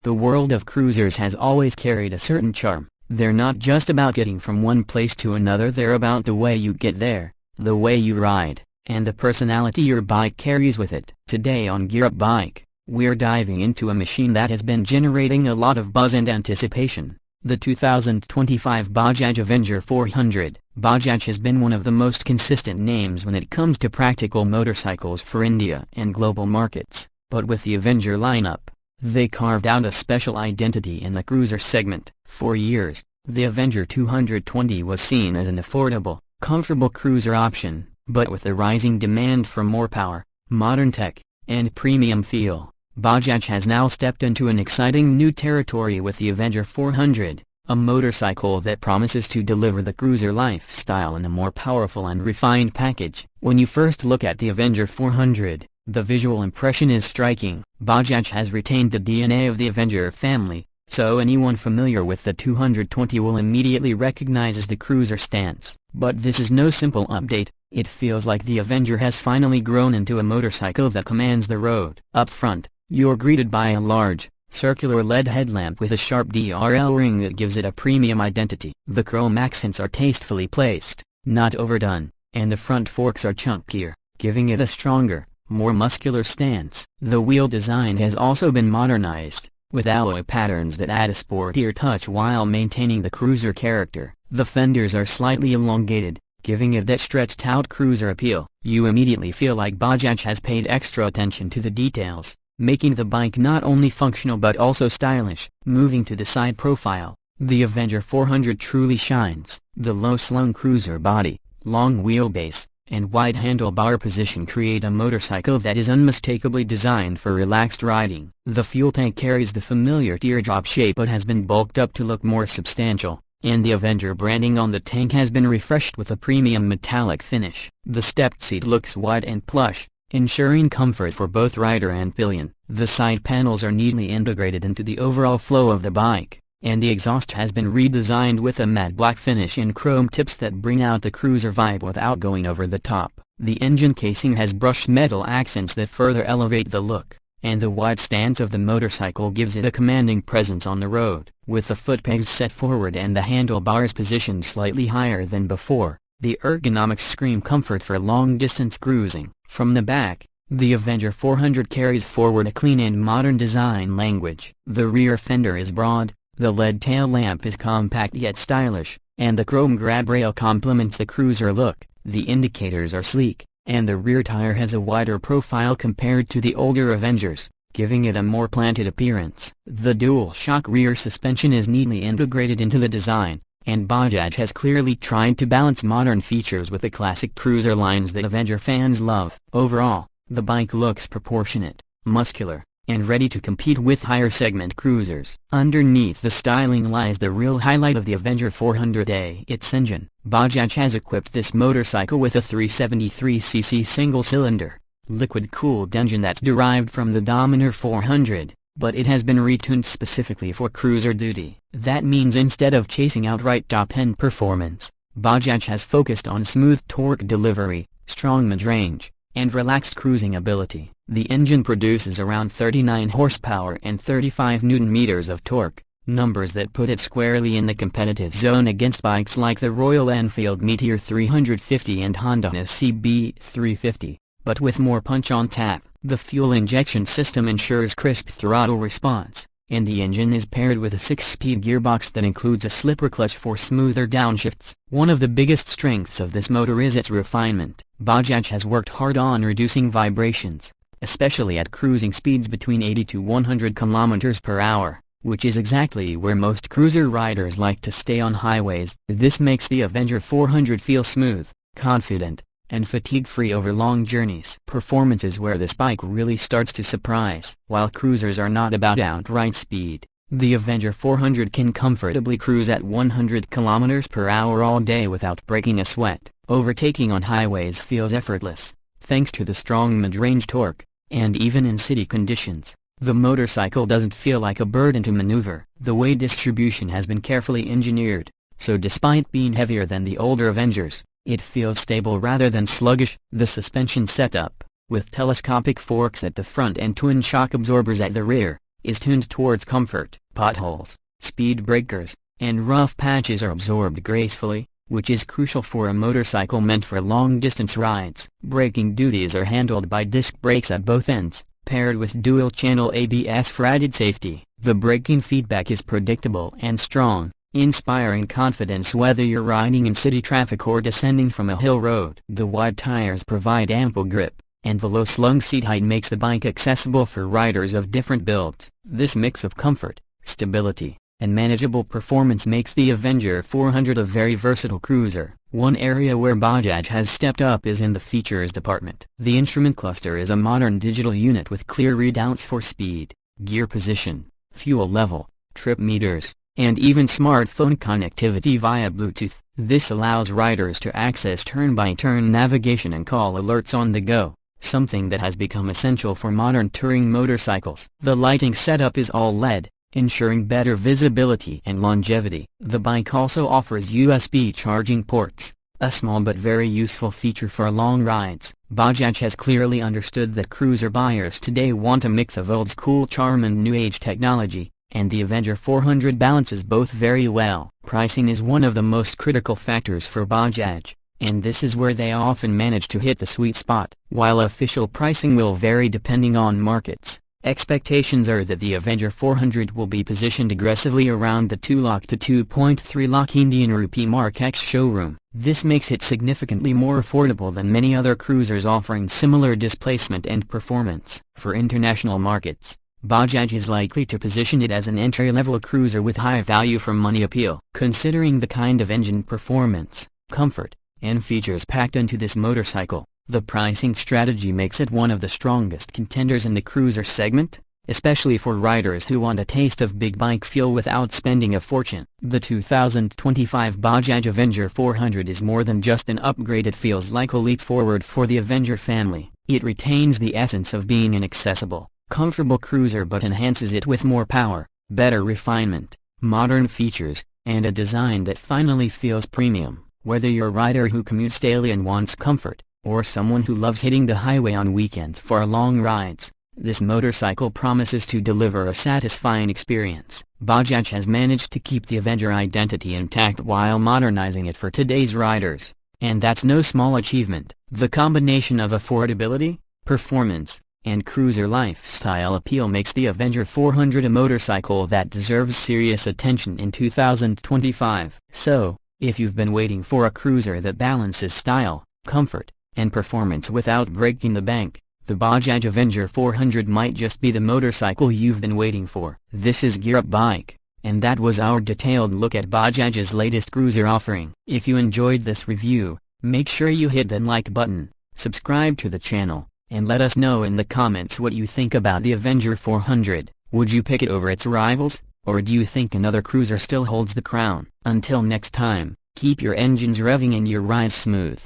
The world of cruisers has always carried a certain charm. They're not just about getting from one place to another, they're about the way you get there, the way you ride, and the personality your bike carries with it. Today on Gear Up Bike, we're diving into a machine that has been generating a lot of buzz and anticipation. The 2025 Bajaj Avenger 400. Bajaj has been one of the most consistent names when it comes to practical motorcycles for India and global markets, but with the Avenger lineup, they carved out a special identity in the cruiser segment. For years, the Avenger 220 was seen as an affordable, comfortable cruiser option, but with the rising demand for more power, modern tech, and premium feel, Bajaj has now stepped into an exciting new territory with the Avenger 400, a motorcycle that promises to deliver the cruiser lifestyle in a more powerful and refined package. When you first look at the Avenger 400, the visual impression is striking. Bajaj has retained the DNA of the Avenger family, so anyone familiar with the 220 will immediately recognize the cruiser stance. But this is no simple update. It feels like the Avenger has finally grown into a motorcycle that commands the road. Up front, you're greeted by a large, circular LED headlamp with a sharp DRL ring that gives it a premium identity. The chrome accents are tastefully placed, not overdone, and the front forks are chunkier, giving it a stronger, more muscular stance. The wheel design has also been modernized, with alloy patterns that add a sportier touch while maintaining the cruiser character. The fenders are slightly elongated, giving it that stretched-out cruiser appeal. You immediately feel like Bajaj has paid extra attention to the details, making the bike not only functional but also stylish. Moving to the side profile, the Avenger 400 truly shines. The low-slung cruiser body, long wheelbase, and wide handlebar position create a motorcycle that is unmistakably designed for relaxed riding. The fuel tank carries the familiar teardrop shape but has been bulked up to look more substantial, and the Avenger branding on the tank has been refreshed with a premium metallic finish. The stepped seat looks wide and plush, ensuring comfort for both rider and pillion. The side panels are neatly integrated into the overall flow of the bike, and the exhaust has been redesigned with a matte black finish and chrome tips that bring out the cruiser vibe without going over the top. The engine casing has brushed metal accents that further elevate the look, and the wide stance of the motorcycle gives it a commanding presence on the road. With the foot pegs set forward and the handlebars positioned slightly higher than before, the ergonomics scream comfort for long-distance cruising. From the back, the Avenger 400 carries forward a clean and modern design language. The rear fender is broad, the LED tail lamp is compact yet stylish, and the chrome grab rail complements the cruiser look. The indicators are sleek, and the rear tire has a wider profile compared to the older Avengers, giving it a more planted appearance. The dual-shock rear suspension is neatly integrated into the design, and Bajaj has clearly tried to balance modern features with the classic cruiser lines that Avenger fans love. Overall, the bike looks proportionate, muscular, and ready to compete with higher-segment cruisers. Underneath the styling lies the real highlight of the Avenger 400A, its engine. Bajaj has equipped this motorcycle with a 373cc single-cylinder, liquid-cooled engine that's derived from the Dominar 400, but it has been retuned specifically for cruiser duty. That means instead of chasing outright top-end performance, Bajaj has focused on smooth torque delivery, strong mid-range, and relaxed cruising ability. The engine produces around 39 horsepower and 35 Nm of torque, numbers that put it squarely in the competitive zone against bikes like the Royal Enfield Meteor 350 and Honda CB 350, but with more punch on tap. The fuel injection system ensures crisp throttle response, and the engine is paired with a 6-speed gearbox that includes a slipper clutch for smoother downshifts. One of the biggest strengths of this motor is its refinement. Bajaj has worked hard on reducing vibrations, especially at cruising speeds between 80 to 100 km per hour, which is exactly where most cruiser riders like to stay on highways. This makes the Avenger 400 feel smooth, confident, and fatigue-free over long journeys. Performance is where this bike really starts to surprise. While cruisers are not about outright speed, the Avenger 400 can comfortably cruise at 100 km per hour all day without breaking a sweat. Overtaking on highways feels effortless, thanks to the strong mid-range torque, and even in city conditions, the motorcycle doesn't feel like a burden to maneuver. The weight distribution has been carefully engineered, so despite being heavier than the older Avengers, it feels stable rather than sluggish. The suspension setup, with telescopic forks at the front and twin shock absorbers at the rear, is tuned towards comfort. Potholes, speed breakers, and rough patches are absorbed gracefully, which is crucial for a motorcycle meant for long-distance rides. Braking duties are handled by disc brakes at both ends, paired with dual-channel ABS for added safety. The braking feedback is predictable and strong, inspiring confidence whether you're riding in city traffic or descending from a hill road. The wide tires provide ample grip, and the low slung seat height makes the bike accessible for riders of different builds. This mix of comfort, stability, and manageable performance makes the Avenger 400 a very versatile cruiser. One area where Bajaj has stepped up is in the features department. The instrument cluster is a modern digital unit with clear readouts for speed, gear position, fuel level, trip meters, and even smartphone connectivity via Bluetooth. This allows riders to access turn-by-turn navigation and call alerts on the go, something that has become essential for modern touring motorcycles. The lighting setup is all LED, ensuring better visibility and longevity. The bike also offers USB charging ports, a small but very useful feature for long rides. Bajaj has clearly understood that cruiser buyers today want a mix of old-school charm and new-age technology, and the Avenger 400 balances both very well. Pricing is one of the most critical factors for Bajaj, and this is where they often manage to hit the sweet spot. While official pricing will vary depending on markets, expectations are that the Avenger 400 will be positioned aggressively around the 2 lakh to 2.3 lakh Indian rupee mark ex showroom. This makes it significantly more affordable than many other cruisers offering similar displacement and performance. For international markets, Bajaj is likely to position it as an entry-level cruiser with high value for money appeal. Considering the kind of engine performance, comfort, and features packed into this motorcycle, the pricing strategy makes it one of the strongest contenders in the cruiser segment, especially for riders who want a taste of big bike feel without spending a fortune. The 2025 Bajaj Avenger 400 is more than just an upgrade. It feels like a leap forward for the Avenger family. It retains the essence of being an accessible, comfortable cruiser but enhances it with more power, better refinement, modern features, and a design that finally feels premium. Whether you're a rider who commutes daily and wants comfort, or someone who loves hitting the highway on weekends for long rides, this motorcycle promises to deliver a satisfying experience. Bajaj has managed to keep the Avenger identity intact while modernizing it for today's riders, and that's no small achievement. The combination of affordability, performance, and cruiser lifestyle appeal makes the Avenger 400 a motorcycle that deserves serious attention in 2025. So, if you've been waiting for a cruiser that balances style, comfort, and performance without breaking the bank, the Bajaj Avenger 400 might just be the motorcycle you've been waiting for. This is Gear Up Bike, and that was our detailed look at Bajaj's latest cruiser offering. If you enjoyed this review, make sure you hit that like button, subscribe to the channel, and let us know in the comments what you think about the Avenger 400. Would you pick it over its rivals, or do you think another cruiser still holds the crown? Until next time, keep your engines revving and your rides smooth.